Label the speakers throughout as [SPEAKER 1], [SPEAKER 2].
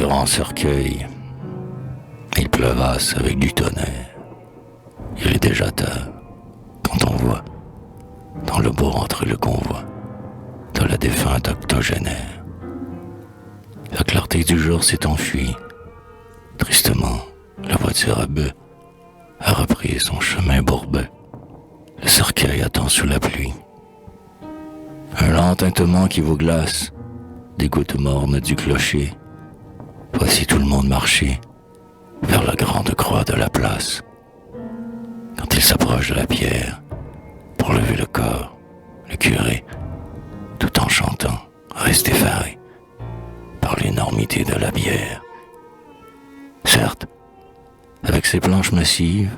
[SPEAKER 1] grand cercueil, il pleuvasse avec du tonnerre. Il est déjà tard, quand on voit, dans le bourg entre le convoi, de la défunte octogénaire. La clarté du jour s'est enfuie. Tristement, la voiture à bœuf a repris son chemin bourbeux. Le cercueil attend sous la pluie. Un lent tintement qui vous glace, des gouttes mornes du clocher. Voici tout le monde marcher vers la grande croix de la place. Quand il s'approche de la pierre pour lever le corps, le curé, tout en chantant, reste effaré par l'énormité de la bière. Certes, avec ses planches massives,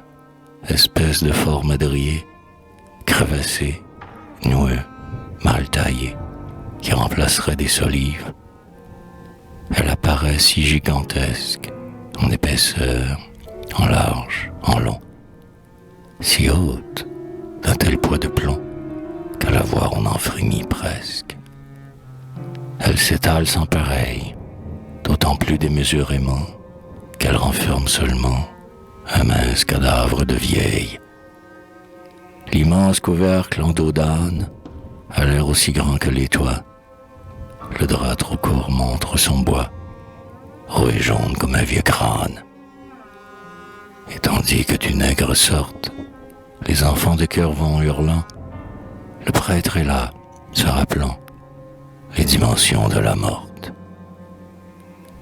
[SPEAKER 1] espèce de forme madrier, crevassé, noueux, mal taillé, qui remplacerait des solives, elle apparaît si gigantesque, en épaisseur, en large, en long, si haute, d'un tel poids de plomb, qu'à la voir on en frémit presque. Elle s'étale sans pareil, d'autant plus démesurément qu'elle renferme seulement un mince cadavre de vieille. L'immense couvercle en dos d'âne a l'air aussi grand que les toits. Le drap trop court montre son bois, roux et jaune comme un vieux crâne. Et tandis que du nègre sortent, les enfants de chœur vont hurlant, le prêtre est là, se rappelant les dimensions de la morte.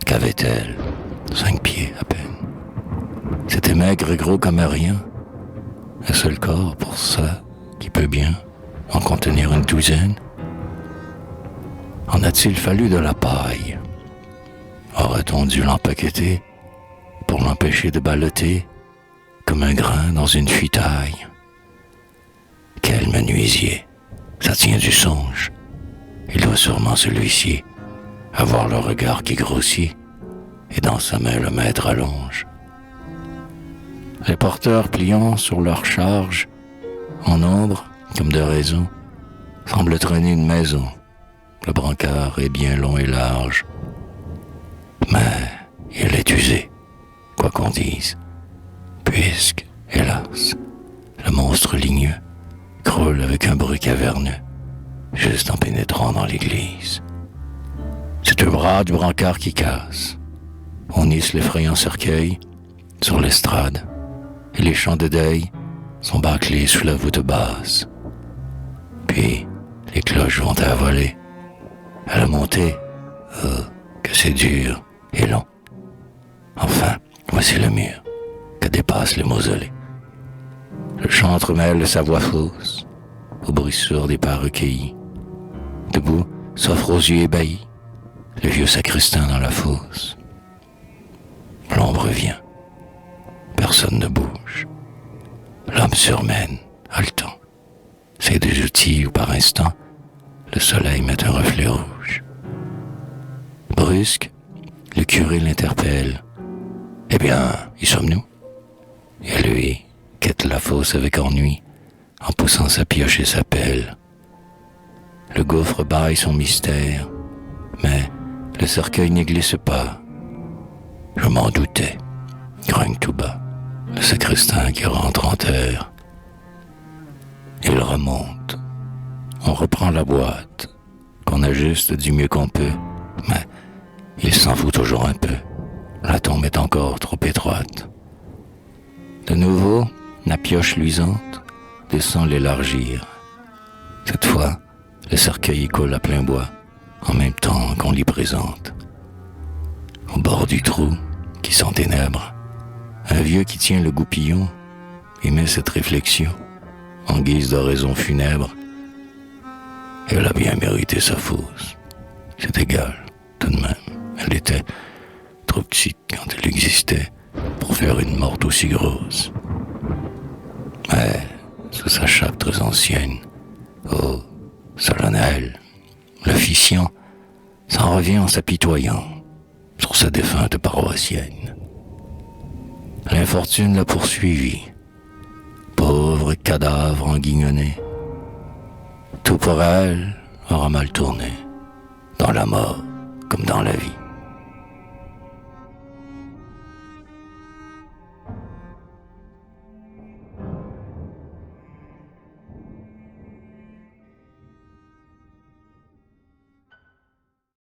[SPEAKER 1] Qu'avait-elle? 5 pieds à peine. C'était maigre et gros comme rien. Un seul corps pour ça qui peut bien en contenir une douzaine. En a-t-il fallu de la paille? Aurait-on dû l'empaqueter pour l'empêcher de balloter comme un grain dans une futaille? Quel menuisier! Ça tient du songe. Il doit sûrement, celui-ci, avoir le regard qui grossit, et dans sa main le maître allonge. Les porteurs pliant sur leur charge, en ombre, comme de raison, semblent traîner une maison. Le brancard est bien long et large, mais il est usé, quoi qu'on dise, puisque, hélas, le monstre ligneux croule avec un bruit caverneux, juste en pénétrant dans l'église. C'est le bras du brancard qui casse. On hisse l'effrayant cercueil sur l'estrade, et les chants de deuil sont bâclés sous la voûte basse. Puis, les cloches vont à voler. À la montée, oh, que c'est dur et long. Enfin, voici le mur que dépasse le mausolée. Le chant entremêle sa voix fausse au bruit sourd des pas recueillis. Debout, s'offre aux yeux ébahis le vieux sacristain dans la fosse. L'ombre vient. Personne ne bouge. L'homme surmène, haletant. Ses deux outils où par instant, le soleil met un reflet rouge. Brusque, le curé l'interpelle. « Eh bien, y sommes-nous » Et lui quête la fosse avec ennui, en poussant sa pioche et sa pelle. Le gouffre bâille son mystère, mais le cercueil n'y glisse pas. Je m'en doutais, grogne tout bas, le sacristain qui rentre en terre. Il remonte. On reprend la boîte, qu'on ajuste du mieux qu'on peut, mais il s'en fout toujours un peu. La tombe est encore trop étroite. De nouveau, la pioche luisante descend l'élargir. Cette fois, le cercueil y coule à plein bois, en même temps qu'on l'y présente. Au bord du trou, qui s'enténèbre, un vieux qui tient le goupillon émet cette réflexion, en guise d'oraison funèbre. Elle a bien mérité sa fosse. C'est égal, tout de même. Elle était trop petite quand elle existait pour faire une morte aussi grosse. Mais, sous sa chape très ancienne, oh, solennelle, l'officiant s'en revient en s'apitoyant sur sa défunte paroissienne. L'infortune l'a poursuivi, pauvre cadavre enguignonné. Tout pour elle aura mal tourné, dans la mort comme dans la vie.